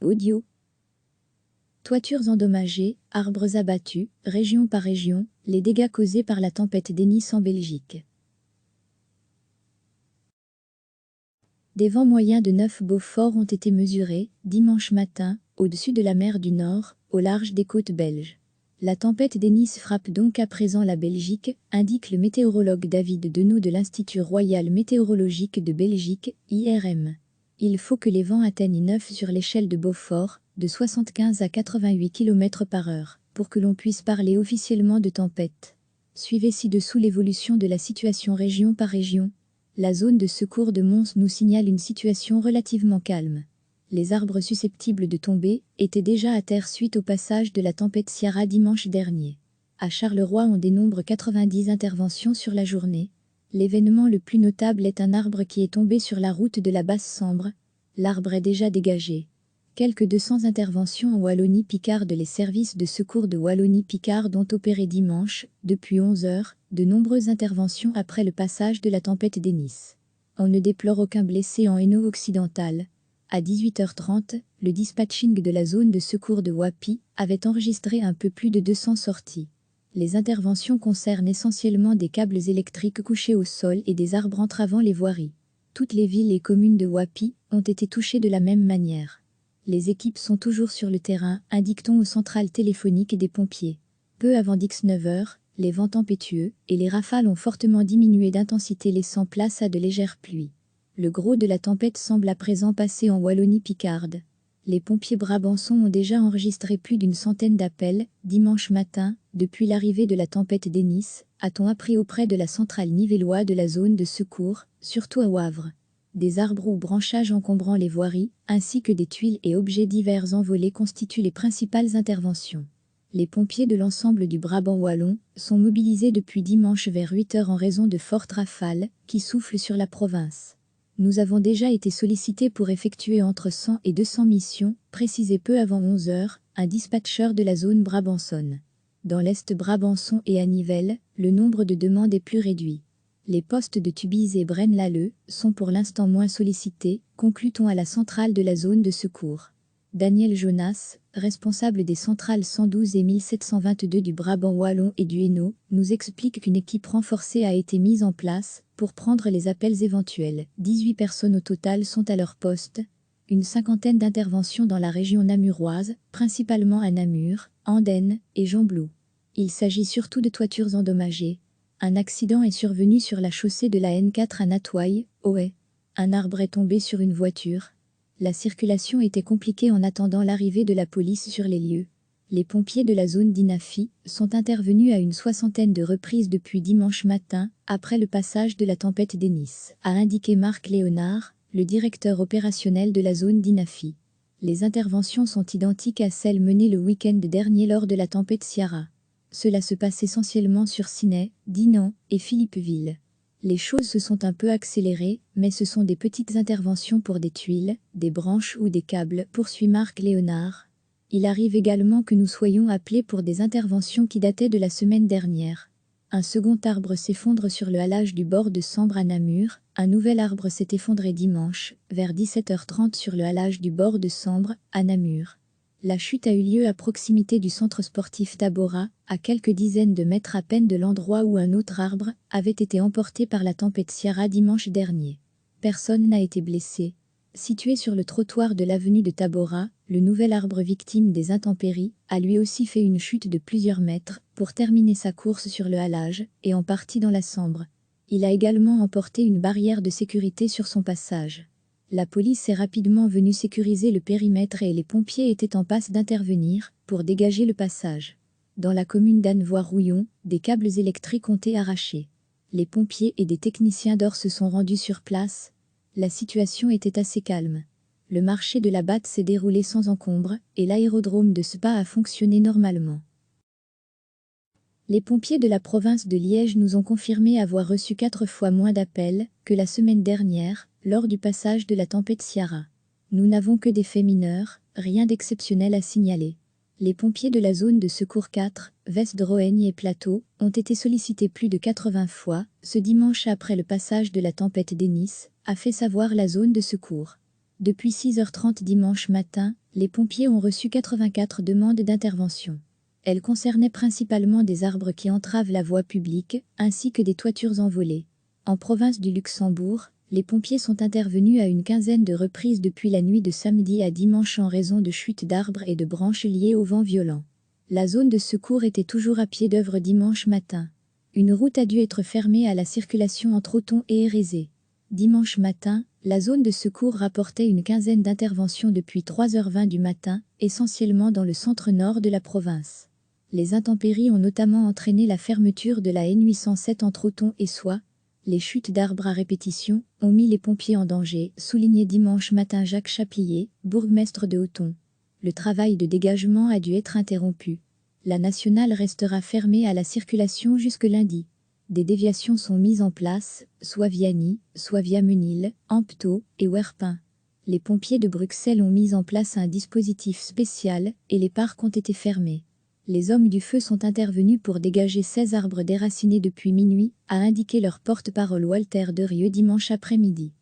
Audio. Toitures endommagées, arbres abattus, région par région, les dégâts causés par la tempête Denis en Belgique. Des vents moyens de 9 Beaufort ont été mesurés, dimanche matin, au-dessus de la mer du Nord, au large des côtes belges. La tempête Denis frappe donc à présent la Belgique, indique le météorologue David Denot de l'Institut Royal Météorologique de Belgique, IRM. Il faut que les vents atteignent 9 sur l'échelle de Beaufort, de 75 à 88 km/h, pour que l'on puisse parler officiellement de tempête. Suivez ci-dessous l'évolution de la situation région par région. La zone de secours de Mons nous signale une situation relativement calme. Les arbres susceptibles de tomber étaient déjà à terre suite au passage de la tempête Ciara dimanche dernier. À Charleroi, on dénombre 90 interventions sur la journée. L'événement le plus notable est un arbre qui est tombé sur la route de la Basse-Sambre. L'arbre est déjà dégagé. Quelques 200 interventions en Wallonie-Picarde. Les services de secours de Wallonie-Picarde ont opéré dimanche, depuis 11 heures, de nombreuses interventions après le passage de la tempête Denis. On ne déplore aucun blessé en Hainaut occidental. À 18h30, le dispatching de la zone de secours de Wapi avait enregistré un peu plus de 200 sorties. Les interventions concernent essentiellement des câbles électriques couchés au sol et des arbres entravant les voiries. Toutes les villes et communes de Wapi ont été touchées de la même manière. Les équipes sont toujours sur le terrain, indique-t-on aux centrales téléphoniques des pompiers. Peu avant 19 heures, les vents tempétueux et les rafales ont fortement diminué d'intensité, laissant place à de légères pluies. Le gros de la tempête semble à présent passer en Wallonie-Picarde. Les pompiers brabançons ont déjà enregistré plus d'une centaine d'appels, dimanche matin, depuis l'arrivée de la tempête Denis, a-t-on appris auprès de la centrale nivelloise de la zone de secours, surtout à Wavre. Des arbres ou branchages encombrant les voiries, ainsi que des tuiles et objets divers envolés constituent les principales interventions. Les pompiers de l'ensemble du Brabant wallon sont mobilisés depuis dimanche vers 8 heures en raison de fortes rafales qui soufflent sur la province. Nous avons déjà été sollicités pour effectuer entre 100 et 200 missions, précisé peu avant 11 heures, un dispatcheur de la zone brabançonne. Dans l'Est brabançon et à Nivelles, le nombre de demandes est plus réduit. Les postes de Tubize et Braine-l'Alleud sont pour l'instant moins sollicités, conclut-on à la centrale de la zone de secours. Daniel Jonas, responsable des centrales 112 et 1722 du Brabant wallon et du Hainaut, nous explique qu'une équipe renforcée a été mise en place pour prendre les appels éventuels. 18 personnes au total sont à leur poste. Une cinquantaine d'interventions dans la région namuroise, principalement à Namur, Andenne et Gembloux. Il s'agit surtout de toitures endommagées. Un accident est survenu sur la chaussée de la N4 à Natoye, Auhay. Un arbre est tombé sur une voiture. La circulation était compliquée en attendant l'arrivée de la police sur les lieux. Les pompiers de la zone d'Inafi sont intervenus à une soixantaine de reprises depuis dimanche matin, après le passage de la tempête Denis, a indiqué Marc Léonard, le directeur opérationnel de la zone d'Inafi. Les interventions sont identiques à celles menées le week-end dernier lors de la tempête Ciara. Cela se passe essentiellement sur Ciney, Dinan et Philippeville. Les choses se sont un peu accélérées, mais ce sont des petites interventions pour des tuiles, des branches ou des câbles, poursuit Marc Léonard. Il arrive également que nous soyons appelés pour des interventions qui dataient de la semaine dernière. Un second arbre s'effondre sur le halage du bord de Sambre à Namur, un nouvel arbre s'est effondré dimanche, vers 17h30 sur le halage du bord de Sambre, à Namur. La chute a eu lieu à proximité du centre sportif Tabora, à quelques dizaines de mètres à peine de l'endroit où un autre arbre avait été emporté par la tempête Ciara dimanche dernier. Personne n'a été blessé. Situé sur le trottoir de l'avenue de Tabora, le nouvel arbre victime des intempéries a lui aussi fait une chute de plusieurs mètres pour terminer sa course sur le halage et en partie dans la Sambre. Il a également emporté une barrière de sécurité sur son passage. La police est rapidement venue sécuriser le périmètre et les pompiers étaient en passe d'intervenir pour dégager le passage. Dans la commune d'Annevoie-Rouillon, des câbles électriques ont été arrachés. Les pompiers et des techniciens d'or se sont rendus sur place. La situation était assez calme. Le marché de la Batte s'est déroulé sans encombre et l'aérodrome de Spa a fonctionné normalement. Les pompiers de la province de Liège nous ont confirmé avoir reçu 4 fois moins d'appels que la semaine dernière, lors du passage de la tempête Ciara. Nous n'avons que des faits mineurs, rien d'exceptionnel à signaler. Les pompiers de la zone de secours 4, Vest-Droëgne et Plateau, ont été sollicités plus de 80 fois, ce dimanche après le passage de la tempête Denis, a fait savoir la zone de secours. Depuis 6h30 dimanche matin, les pompiers ont reçu 84 demandes d'intervention. Elles concernaient principalement des arbres qui entravent la voie publique, ainsi que des toitures envolées. En province du Luxembourg, les pompiers sont intervenus à une quinzaine de reprises depuis la nuit de samedi à dimanche en raison de chutes d'arbres et de branches liées au vent violent. La zone de secours était toujours à pied d'œuvre dimanche matin. Une route a dû être fermée à la circulation entre Auton et Érésé. Dimanche matin, la zone de secours rapportait une quinzaine d'interventions depuis 3h20 du matin, essentiellement dans le centre-nord de la province. Les intempéries ont notamment entraîné la fermeture de la N807 entre Auton et Soie. Les chutes d'arbres à répétition ont mis les pompiers en danger, soulignait dimanche matin Jacques Chaplier, bourgmestre de Auton. Le travail de dégagement a dû être interrompu. La nationale restera fermée à la circulation jusque lundi. Des déviations sont mises en place, soit via Nîmes, soit via Menil, Amptaux et Werpin. Les pompiers de Bruxelles ont mis en place un dispositif spécial et les parcs ont été fermés. Les hommes du feu sont intervenus pour dégager 16 arbres déracinés depuis minuit, a indiqué leur porte-parole Walter Derieux dimanche après-midi.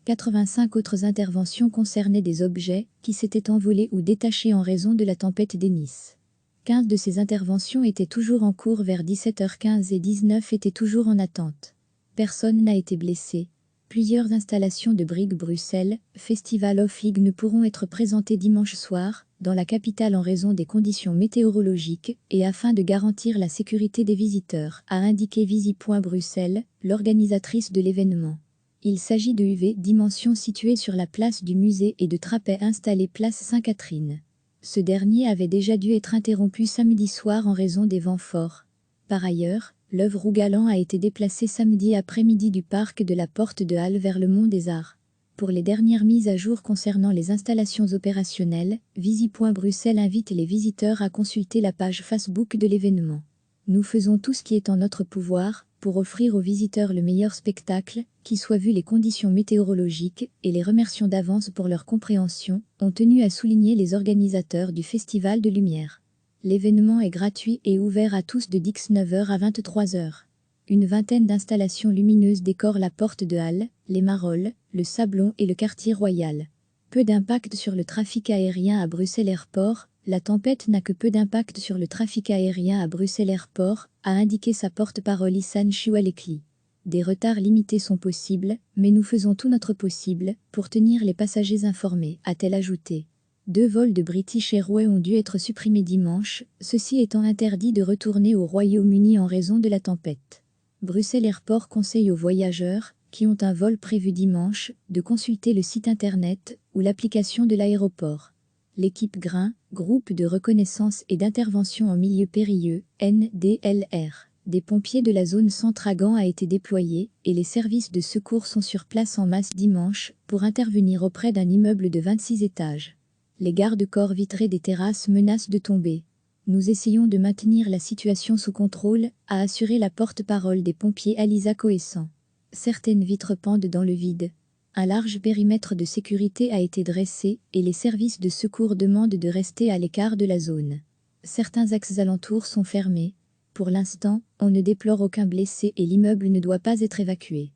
85 autres interventions concernaient des objets qui s'étaient envolés ou détachés en raison de la tempête Denis. 15 de ces interventions étaient toujours en cours vers 17h15 et 19 étaient toujours en attente. Personne n'a été blessé. Plusieurs installations de Brigue Bruxelles, Festival of Ig ne pourront être présentées dimanche soir, dans la capitale en raison des conditions météorologiques et afin de garantir la sécurité des visiteurs, a indiqué Visi.Bruxelles, l'organisatrice de l'événement. Il s'agit de UV Dimension située sur la place du musée et de trapets installés place Sainte-Catherine. Ce dernier avait déjà dû être interrompu samedi soir en raison des vents forts. Par ailleurs, l'œuvre Rougalan a été déplacée samedi après-midi du parc de la Porte de Halle vers le Mont des Arts. Pour les dernières mises à jour concernant les installations opérationnelles, Visi.Bruxelles invite les visiteurs à consulter la page Facebook de l'événement. Nous faisons tout ce qui est en notre pouvoir pour offrir aux visiteurs le meilleur spectacle, qui soit vu les conditions météorologiques, et les remercions d'avance pour leur compréhension, ont tenu à souligner les organisateurs du Festival de Lumière. L'événement est gratuit et ouvert à tous de 19h à 23h. Une vingtaine d'installations lumineuses décorent la porte de Halle, les Marolles, le Sablon et le quartier royal. Peu d'impact sur le trafic aérien à Bruxelles Airport. La tempête n'a que peu d'impact sur le trafic aérien à Bruxelles Airport, a indiqué sa porte-parole Issane Choualekli. Des retards limités sont possibles, mais nous faisons tout notre possible pour tenir les passagers informés, a-t-elle ajouté. 2 vols de British Airways ont dû être supprimés dimanche, ceux-ci étant interdits de retourner au Royaume-Uni en raison de la tempête. Bruxelles Airport conseille aux voyageurs, qui ont un vol prévu dimanche, de consulter le site internet ou l'application de l'aéroport. L'équipe GRIN, groupe de reconnaissance et d'intervention en milieu périlleux, NDLR, des pompiers de la zone Centragan a été déployée et les services de secours sont sur place en masse dimanche pour intervenir auprès d'un immeuble de 26 étages. Les garde-corps vitrés des terrasses menacent de tomber. Nous essayons de maintenir la situation sous contrôle, a assuré la porte-parole des pompiers Alisa Coessant. Certaines vitres pendent dans le vide. Un large périmètre de sécurité a été dressé et les services de secours demandent de rester à l'écart de la zone. Certains axes alentours sont fermés. Pour l'instant, on ne déplore aucun blessé et l'immeuble ne doit pas être évacué.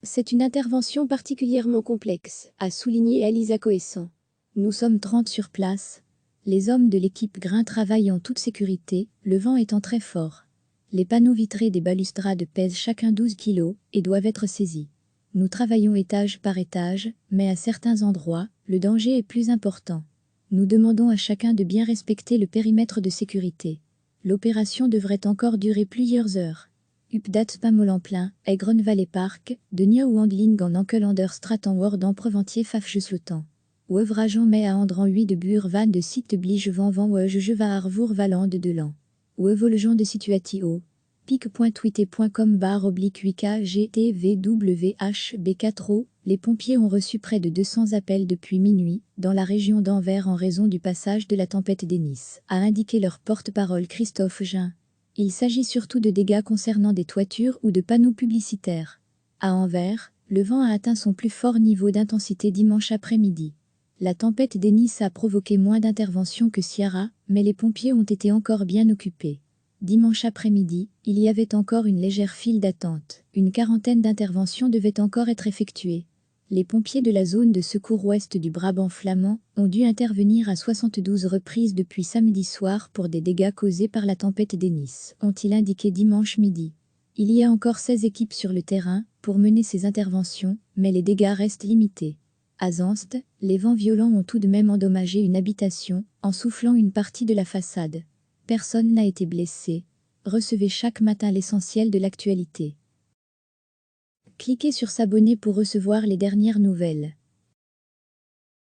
C'est une intervention particulièrement complexe, a souligné Alisa Coessant. Nous sommes 30 sur place. Les hommes de l'équipe GRIN travaillent en toute sécurité, le vent étant très fort. Les panneaux vitrés des balustrades pèsent chacun 12 kg et doivent être saisis. Nous travaillons étage par étage, mais à certains endroits, le danger est plus important. Nous demandons à chacun de bien respecter le périmètre de sécurité. L'opération devrait encore durer plusieurs heures. Update Pamolen-Plein, Egron Valley Park, de Nieuwandling en Ankelanderstraat en Word en Preventier Fafjeslotan. Oeuvrageant met à Andran 8 de Buurvan de site Blige van van Weuge va Arvour Valande de Lan. Oevolgeant de Situatio. pic.twitter.com/oblique8kgtvwhb4o, les pompiers ont reçu près de 200 appels depuis minuit, dans la région d'Anvers en raison du passage de la tempête Denis, a indiqué leur porte-parole Christophe Jean. Il s'agit surtout de dégâts concernant des toitures ou de panneaux publicitaires. À Anvers, le vent a atteint son plus fort niveau d'intensité dimanche après-midi. La tempête Denis a provoqué moins d'interventions que Ciara, mais les pompiers ont été encore bien occupés. Dimanche après-midi, il y avait encore une légère file d'attente. Une quarantaine d'interventions devaient encore être effectuées. Les pompiers de la zone de secours ouest du Brabant flamand ont dû intervenir à 72 reprises depuis samedi soir pour des dégâts causés par la tempête Denis, ont-ils indiqué dimanche midi. Il y a encore 16 équipes sur le terrain pour mener ces interventions, mais les dégâts restent limités. À Zanst, les vents violents ont tout de même endommagé une habitation en soufflant une partie de la façade. Personne n'a été blessé. Recevez chaque matin l'essentiel de l'actualité. Cliquez sur s'abonner pour recevoir les dernières nouvelles.